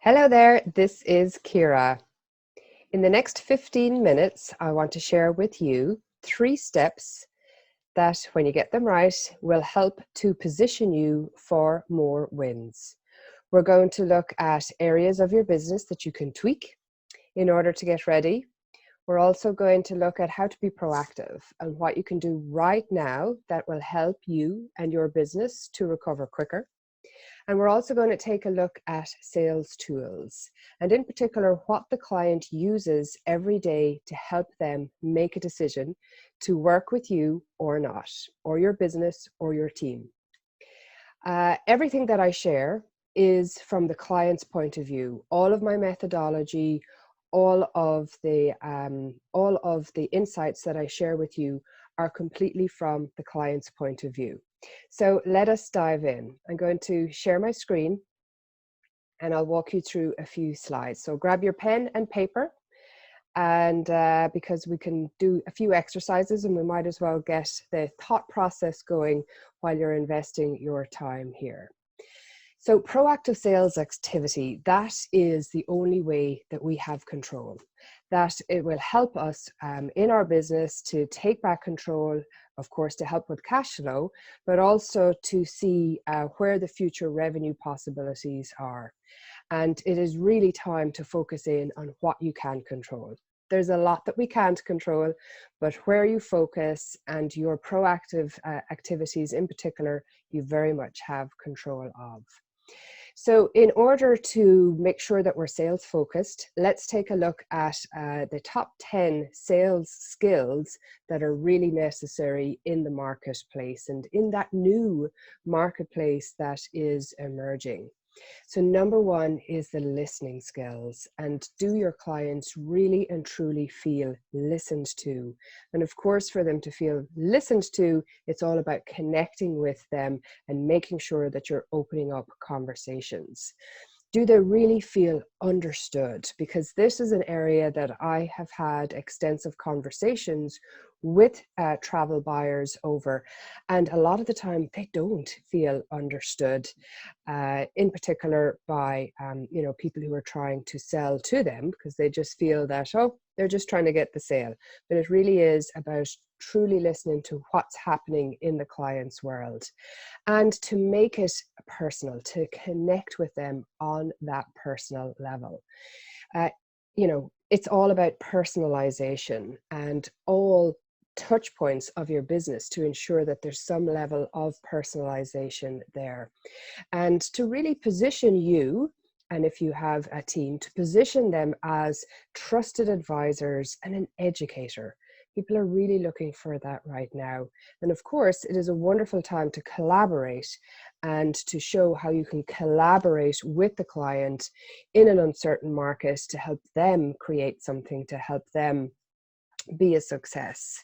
Hello there, this is Ciara. In the next 15 minutes, I want to share with you 3 steps that, when you get them right, will help to position you for more wins. We're going to look at areas of your business that you can tweak in order to get ready. We're also going to look at how to be proactive and what you can do right now that will help you and your business to recover quicker. And we're also going to take a look at sales tools, and in particular, what the client uses every day to help them make a decision to work with you or not, or your business or your team. Everything that I share is from the client's point of view. All of my methodology, all of the insights that I share with you are completely from the client's point of view. So let us dive in. I'm going to share my screen and I'll walk you through a few slides. So grab your pen and paper, and because we can do a few exercises and we might as well get the thought process going while you're investing your time here. So proactive sales activity, that is the only way that we have control, that it will help us in our business to take back control, of course, to help with cash flow, but also to see where the future revenue possibilities are. And it is really time to focus in on what you can control. There's a lot that we can't control, but where you focus and your proactive activities in particular, you very much have control of. So in order to make sure that we're sales focused, let's take a look at the top 10 sales skills that are really necessary in the marketplace and in that new marketplace that is emerging. So number 1 is the listening skills, and do your clients really and truly feel listened to? And of course, for them to feel listened to, it's all about connecting with them and making sure that you're opening up conversations. Do they really feel understood? Because this is an area that I have had extensive conversations with travel buyers over, and a lot of the time they don't feel understood, in particular by people who are trying to sell to them, because they just feel that, oh, they're just trying to get the sale. But it really is about truly listening to what's happening in the client's world, and to make it personal, to connect with them on that personal level. It's all about personalization and all touch points of your business to ensure that there's some level of personalization there. And to really position you, and if you have a team, to position them as trusted advisors and an educator. People are really looking for that right now. And of course, it is a wonderful time to collaborate and to show how you can collaborate with the client in an uncertain market to help them create something, to help them be a success.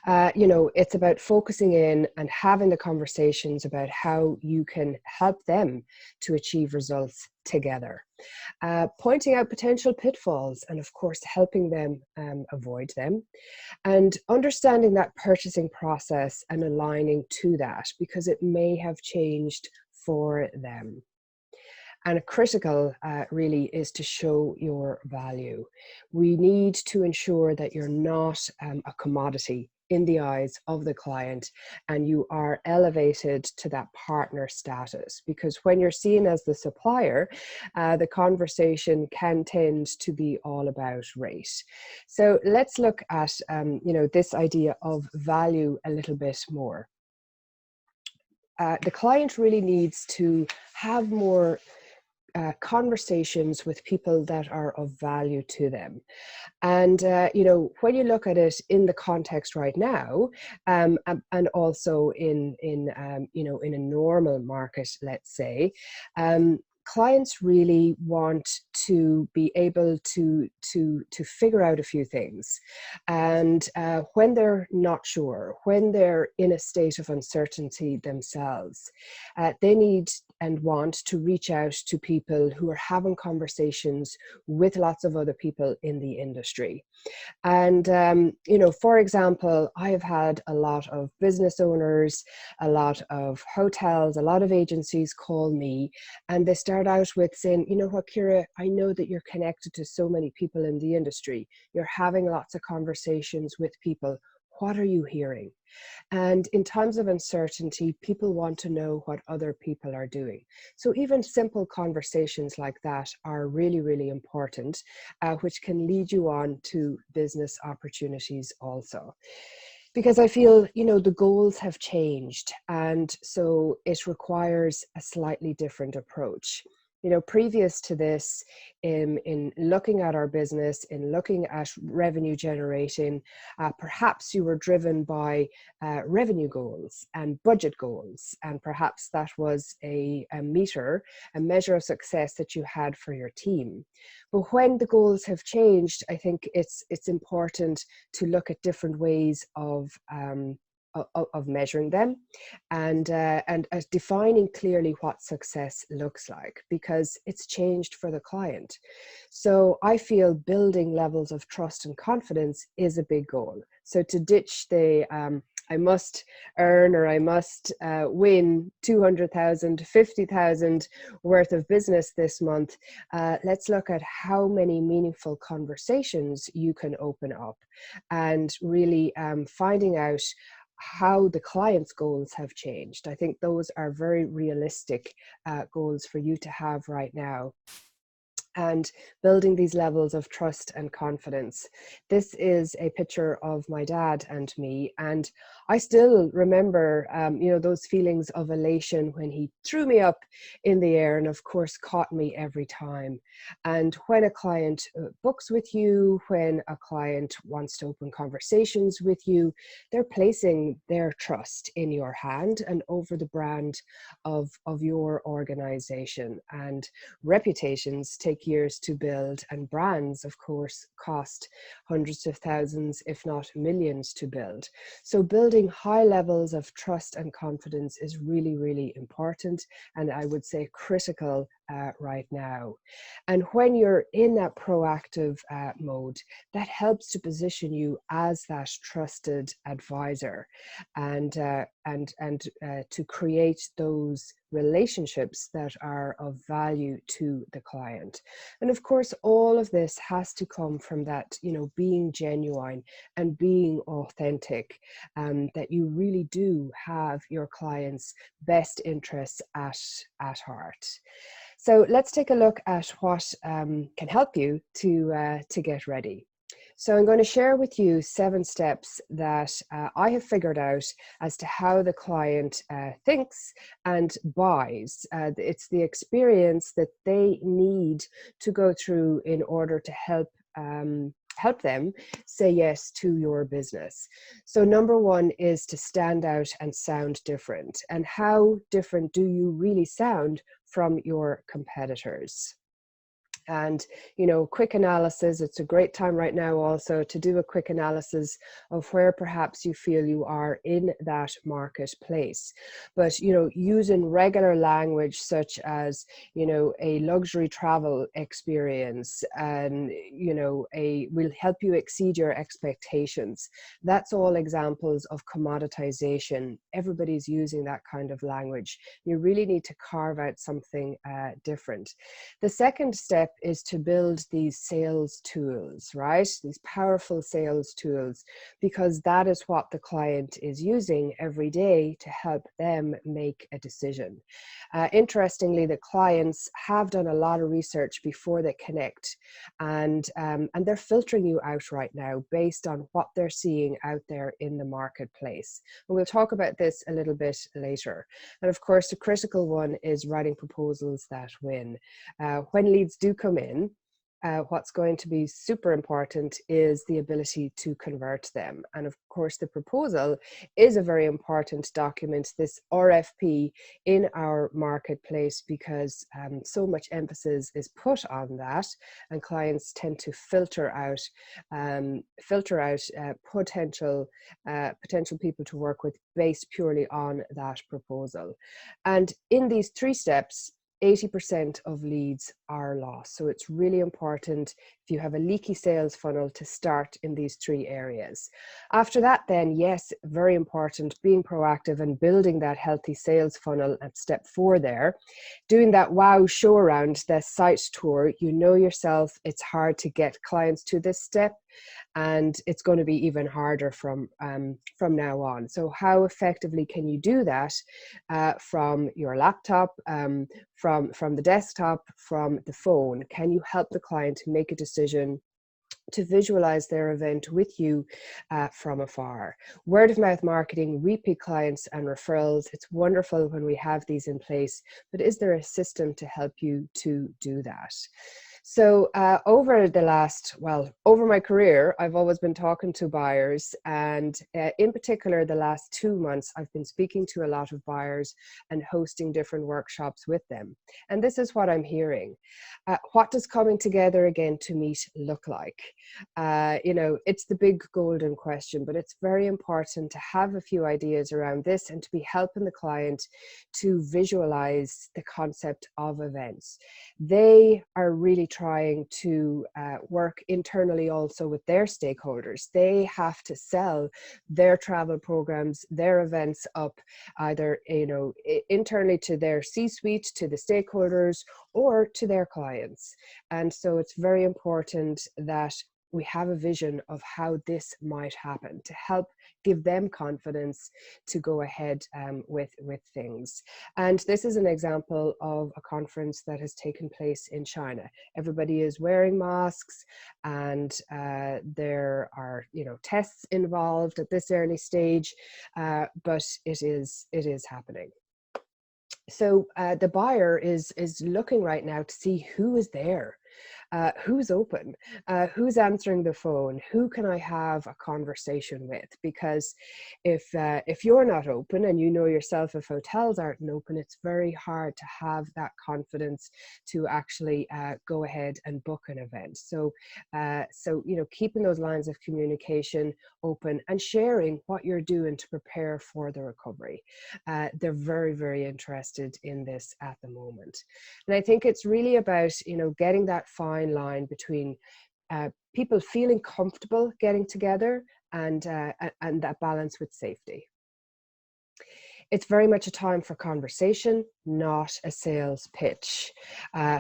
It's about focusing in and having the conversations about how you can help them to achieve results together. Pointing out potential pitfalls and, of course, helping them avoid them, and understanding that purchasing process and aligning to that, because it may have changed for them. And critical really is to show your value. We need to ensure that you're not a commodity in the eyes of the client, and you are elevated to that partner status, because when you're seen as the supplier, the conversation can tend to be all about rate. So let's look at this idea of value a little bit more. The client really needs to have more conversations with people that are of value to them. And, when you look at it in the context right now, and also in a normal market, let's say, clients really want to be able to figure out a few things. And when they're not sure, when they're in a state of uncertainty themselves, they need and want to reach out to people who are having conversations with lots of other people in the industry. And, for example, I have had a lot of business owners, a lot of hotels, a lot of agencies call me, and they start out with saying, you know what, Ciara, I know that you're connected to so many people in the industry. You're having lots of conversations with people. What are you hearing? And in times of uncertainty, people want to know what other people are doing. So even simple conversations like that are really, really important, which can lead you on to business opportunities also. Because I feel, the goals have changed, and so it requires a slightly different approach. Previous to this, in looking at our business, in looking at revenue generating, perhaps you were driven by revenue goals and budget goals, and perhaps that was a measure of success that you had for your team. But when the goals have changed, I think it's important to look at different ways of measuring them, and defining clearly what success looks like, because it's changed for the client. So I feel building levels of trust and confidence is a big goal. So to ditch the I must earn, or I must win 200,000, 50,000 worth of business this month, let's look at how many meaningful conversations you can open up, and really finding out how the client's goals have changed. I think those are very realistic goals for you to have right now. And building these levels of trust and confidence. This is a picture of my dad and me, and I still remember, those feelings of elation when he threw me up in the air, and of course caught me every time. And when a client books with you, when a client wants to open conversations with you, they're placing their trust in your hand and over the brand of your organization. And reputations take years to build, and brands, of course, cost hundreds of thousands, if not millions, to build. So building high levels of trust and confidence is really, really important, and I would say critical right now. And when you're in that proactive mode, that helps to position you as that trusted advisor, and to create those relationships that are of value to the client. And of course, all of this has to come from that, being genuine and being authentic, that you really do have your client's best interests at heart. So let's take a look at what can help you to get ready. So I'm going to share with you 7 steps that I have figured out as to how the client thinks and buys. It's the experience that they need to go through in order to help them say yes to your business. So number 1 is to stand out and sound different. And how different do you really sound from your competitors? And, quick analysis, it's a great time right now also to do a quick analysis of where perhaps you feel you are in that marketplace. But, using regular language such as, a luxury travel experience, and, will help you exceed your expectations. That's all examples of commoditization. Everybody's using that kind of language. You really need to carve out something different. The second step is to build these sales tools, right? These powerful sales tools, because that is what the client is using every day to help them make a decision. Interestingly, the clients have done a lot of research before they connect, and they're filtering you out right now based on what they're seeing out there in the marketplace. And we'll talk about this a little bit later. And of course, the critical one is writing proposals that win. When leads do come in, what's going to be super important is the ability to convert them. And of course, the proposal is a very important document, this RFP, in our marketplace, because so much emphasis is put on that, and clients tend to filter out potential people to work with based purely on that proposal. And in these 3 steps, 80% of leads are lost. So it's really important, if you have a leaky sales funnel, to start in these 3 areas. After that, then, yes, very important, being proactive and building that healthy sales funnel at step 4 there. Doing that wow show around, the site tour. You know yourself, it's hard to get clients to this step, and it's going to be even harder from now on. So how effectively can you do that from your laptop, from the desktop, from the phone? Can you help the client make a decision to visualize their event with you from afar? Word of mouth marketing, repeat clients and referrals, it's wonderful when we have these in place, but is there a system to help you to do that? So over my career, I've always been talking to buyers, and in particular, the last 2 months, I've been speaking to a lot of buyers and hosting different workshops with them. And this is what I'm hearing. What does coming together again to meet look like? It's the big golden question, but it's very important to have a few ideas around this and to be helping the client to visualize the concept of events. They are really trying to work internally also with their stakeholders. They have to sell their travel programs, their events up, either internally to their C-suite, to the stakeholders, or to their clients. And so it's very important that we have a vision of how this might happen to help give them confidence to go ahead with things. And this is an example of a conference that has taken place in China. Everybody is wearing masks, and there are tests involved at this early stage, but it is happening. So the buyer is looking right now to see who is there. Who's open, who's answering the phone, who can I have a conversation with? Because if you're not open, and you know yourself, if hotels aren't open, it's very hard to have that confidence to actually go ahead and book an event. So keeping those lines of communication open and sharing what you're doing to prepare for the recovery. They're very, very interested in this at the moment. And I think it's really about getting that fine line between people feeling comfortable getting together and that balance with safety. It's very much a time for conversation, not a sales pitch.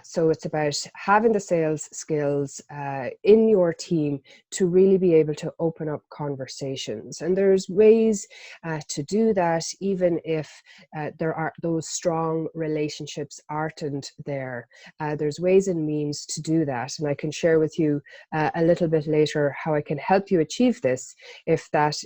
So it's about having the sales skills in your team to really be able to open up conversations. And there's ways to do that, even if there are those strong relationships aren't there. There's ways and means to do that. And I can share with you a little bit later how I can help you achieve this if that's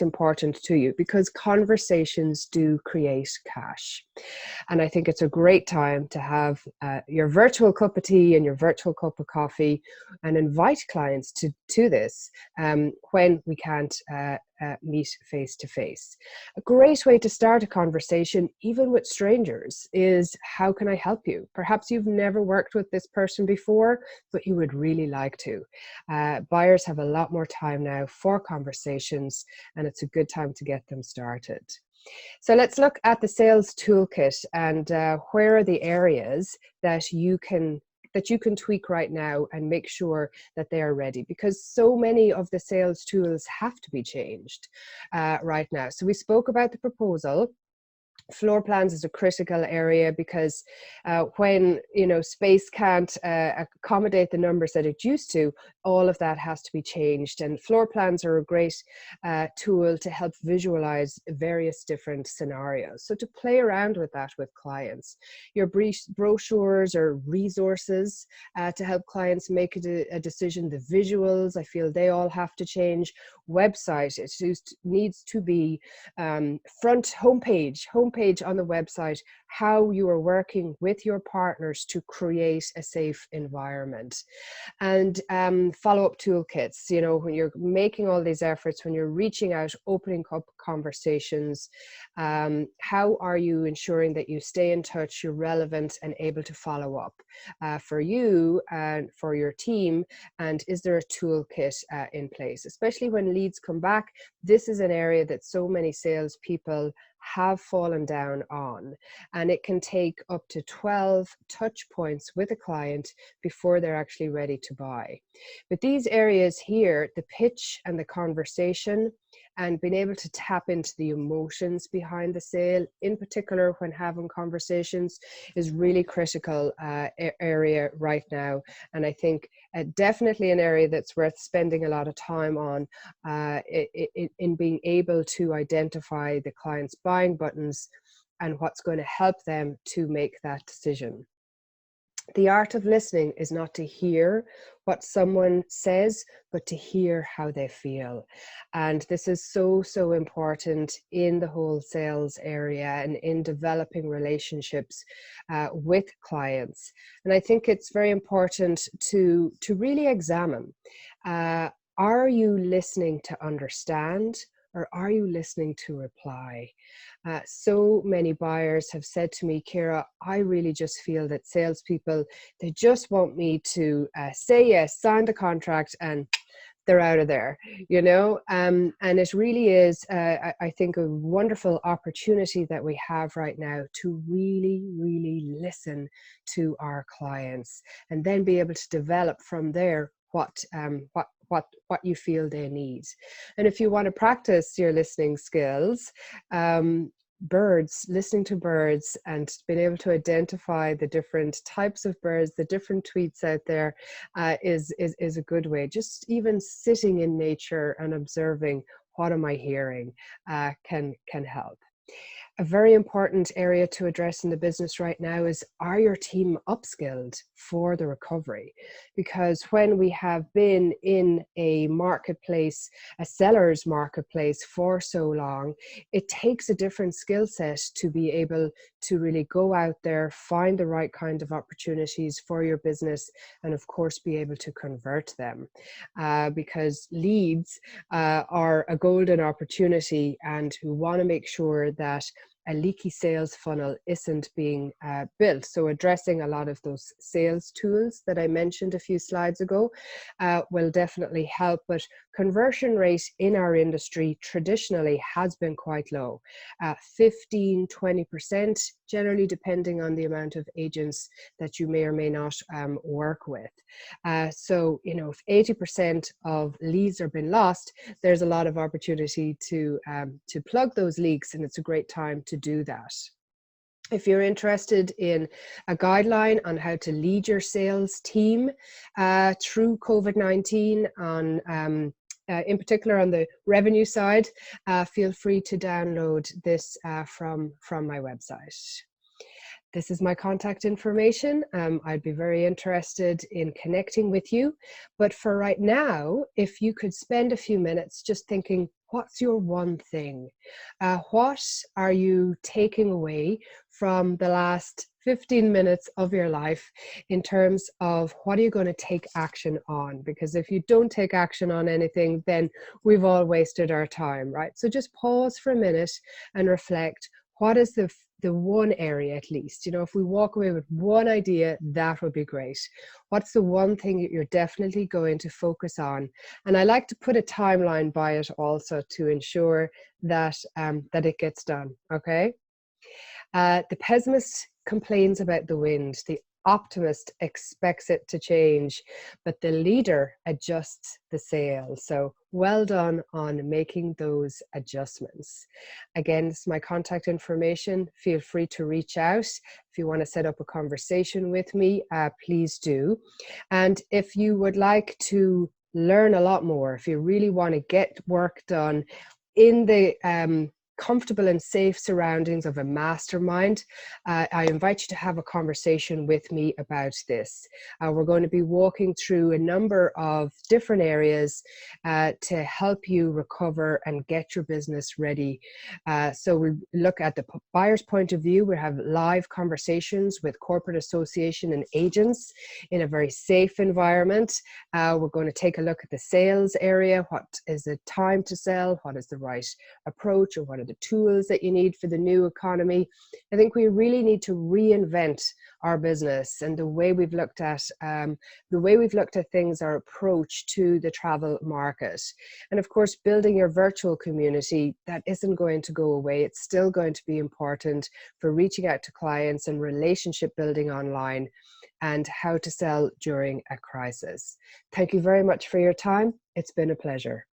important to you, because conversations do create cash. And I think it's a great time to have your virtual cup of tea and your virtual cup of coffee and invite clients to this when we can't meet face to face. A great way to start a conversation, even with strangers, is how can I help you? Perhaps you've never worked with this person before, but you would really like to. Buyers have a lot more time now for conversations, and it's a good time to get them started. So let's look at the sales toolkit and where are the areas that you can tweak right now and make sure that they are ready, because so many of the sales tools have to be changed right now. So we spoke about the proposal. Floor plans is a critical area, because when space can't accommodate the numbers that it used to, all of that has to be changed. And floor plans are a great tool to help visualize various different scenarios. So to play around with that with clients, your brochures or resources to help clients make a decision. The visuals, I feel they all have to change. Website, it needs to be front homepage page on the website how you are working with your partners to create a safe environment. And follow-up toolkits, you know, when you're making all these efforts, when you're reaching out, opening up conversations, how are you ensuring that you stay in touch, you're relevant and able to follow up for you and for your team? And is there a toolkit in place? Especially when leads come back, this is an area that so many salespeople have fallen down on, and it can take up to 12 touch points with a client before they're actually ready to buy. But these areas here, the pitch and the conversation, and being able to tap into the emotions behind the sale, in particular when having conversations, is really critical area right now. And I think definitely an area that's worth spending a lot of time on in being able to identify the client's buying buttons and what's going to help them to make that decision. The art of listening is not to hear what someone says, but to hear how they feel. And this is so, so important in the whole sales area and in developing relationships with clients. And I think it's very important to really examine, are you listening to understand, or are you listening to reply? So many buyers have said to me, Ciara, I really just feel that salespeople, they just want me to say yes, sign the contract, and they're out of there, you know? And it really is, I think, a wonderful opportunity that we have right now to really, really listen to our clients and then be able to develop from there what you feel they need. And if you want to practice your listening skills, listening to birds and being able to identify the different types of birds, the different tweets out there, is a good way. Just even sitting in nature and observing what am I hearing can help. A very important area to address in the business right now is, are your team upskilled for the recovery? Because when we have been in a marketplace, a seller's marketplace for so long, it takes a different skill set to be able to really go out there, find the right kind of opportunities for your business, and of course be able to convert them. Because leads are a golden opportunity, and we want to make sure that a leaky sales funnel isn't being built. So addressing a lot of those sales tools that I mentioned a few slides ago will definitely help. But conversion rate in our industry traditionally has been quite low, 15–20%, generally depending on the amount of agents that you may or may not work with. So, you know, if 80% of leads are being lost, there's a lot of opportunity to plug those leaks, and it's a great time to do that. If you're interested in a guideline on how to lead your sales team through COVID-19, in particular on the revenue side, feel free to download this from my website. This is my contact information. I'd be very interested in connecting with you. But for right now, if you could spend a few minutes just thinking, what's your one thing? What are you taking away from the last 15 minutes of your life in terms of what are you going to take action on? Because if you don't take action on anything, then we've all wasted our time, right? So just pause for a minute and reflect. What is the one area, at least? You know, if we walk away with one idea, that would be great. What's the one thing that you're definitely going to focus on? And I like to put a timeline by it also to ensure that that it gets done. Okay. The pessimist complains about the wind. The optimist expects it to change, but the leader adjusts the sail. So well done on making those adjustments. Again, this is my contact information. Feel free to reach out. If you want to set up a conversation with me, please do. And if you would like to learn a lot more, if you really want to get work done in the comfortable and safe surroundings of a mastermind, I invite you to have a conversation with me about this. We're going to be walking through a number of different areas to help you recover and get your business ready. So we look at the buyer's point of view. We have live conversations with corporate association and agents in a very safe environment. We're going to take a look at the sales area. What is the time to sell? What is the right approach, or what are the tools that you need for the new economy? I think we really need to reinvent our business and the way we've looked at things, our approach to the travel market. And of course, building your virtual community, that isn't going to go away. It's still going to be important for reaching out to clients and relationship building online, and how to sell during a crisis. Thank you very much for your time. It's been a pleasure.